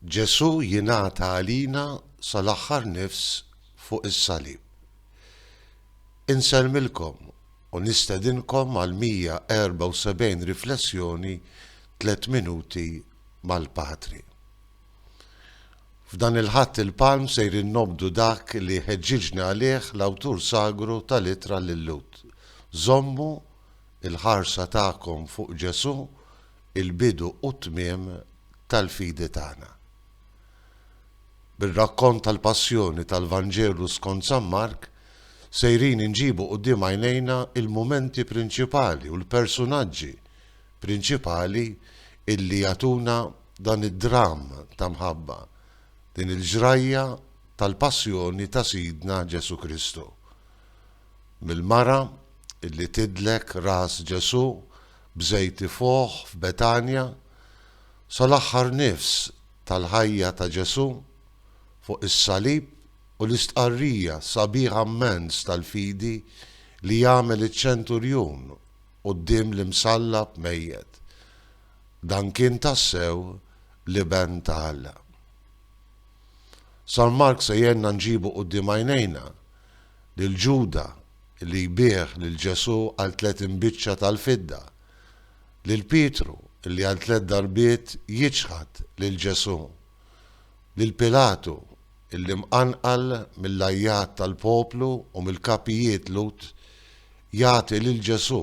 Ġesu jingħata għalina sal-aħħar nifs fuq is-salib. Insellmilkom u nistedinkom għal 174 riflessjoni 3 minuti mal-Patri. F'dan il-ħatt il-palm sejrin nobdu dak li ħeġġiġni għalih l-awtur sagru tal-ittra lill-Lut. Żommu il-ħarsa tagħkom fuq Ġesu, il-bidu u tmiem tal-fidi tagħna. Bil-rakkont tal-passjoni tal-Vanġelu skont San Mark, sejrin inġibu quddiem għajnejna il-mumenti prinċipali u l-personaġġi prinċipali illi jagħtuna dan id-dram ta' mħabba, din il-ġrajja tal-passjoni ta' Sidna Ġesu Kristu. Mill-mara illi tidlek ras Ġesu b'żejt fuq f'Betanja sal-aħħar nifs tal-ħajja ta' Ġesu fuq is-salib u l-istqarrija sabiħa immens tal-fidi li jagħmel iċ-ċenturjun quddiem l-imsallab mejjed. Dan kien tassew liben ta' Alla. San Mark sejjenna nġibu quddiem għajnejna lil Ġuda li jbieħ lil Ġesu għal 3 imbiċċa tal-fidda, lil Pietru li għal 3 darbiet jiġħad lil Ġesu, lil Pilatu illi mqanqal mill-lajjat tal-poplu u mill-kapijiet Lut jagħti lil Ġesu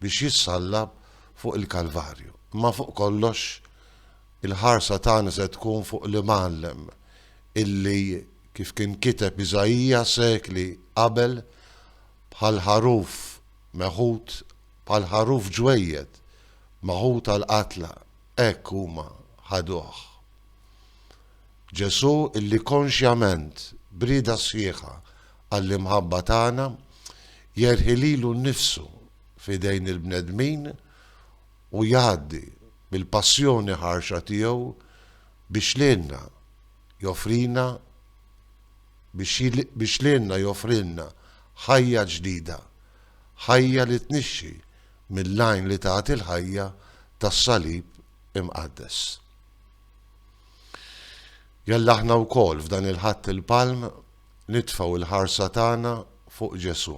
biex jissallab fuq il-Kalvarju. Ma fuq kollox il-ħarsa tagħna se tkun fuq l-Imgħallem illi kif kien kiteb Iżajija sekli qabel bħal ħaruf meħud bħal ħaruf ġwejjed maħud għal-qatla hekk huma ħaduh. Ġesu illi konxjament brida sħiħa għall-imħabba tagħna jerħi lilu nnifsu f'idejn il-bnedmin u jgħaddi bil-passjoni ħarxa tiegħu biex lilna joffrilna ħajja ġdida, ħajja li tnixxi mill-lajn li tagħti l-ħajja tas-salib imqaddes. Jalla aħna wkoll f'dan il-ħatt il-palm nitfgħu il-ħarsa tagħna fuq Ġesu.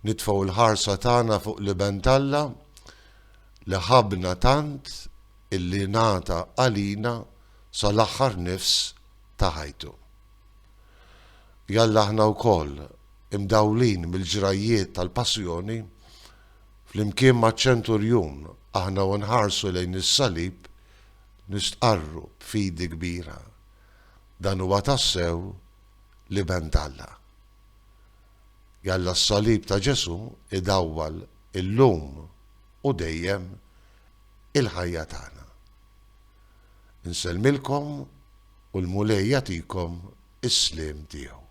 Nitfgħu il-ħarsa tagħna fuq liben Alla li ħabna tant illi ngħata għalina sal-aħħar nifs ta' ħajtu. Jalla aħna wkoll imdawlin mill-ġrajiet tal-passjoni flimkien maċ-ċenturjun aħna u nħarsu lejn is-salib nistqarru b'fidi kbira. Dan huwa tassew liben Alla. Jalla s-salib ta' Ġesu idawwal illum u dejjem il-ħajja tagħna. Insellmilkom u l-Mulej jagħtikom is-sliem tiegħu.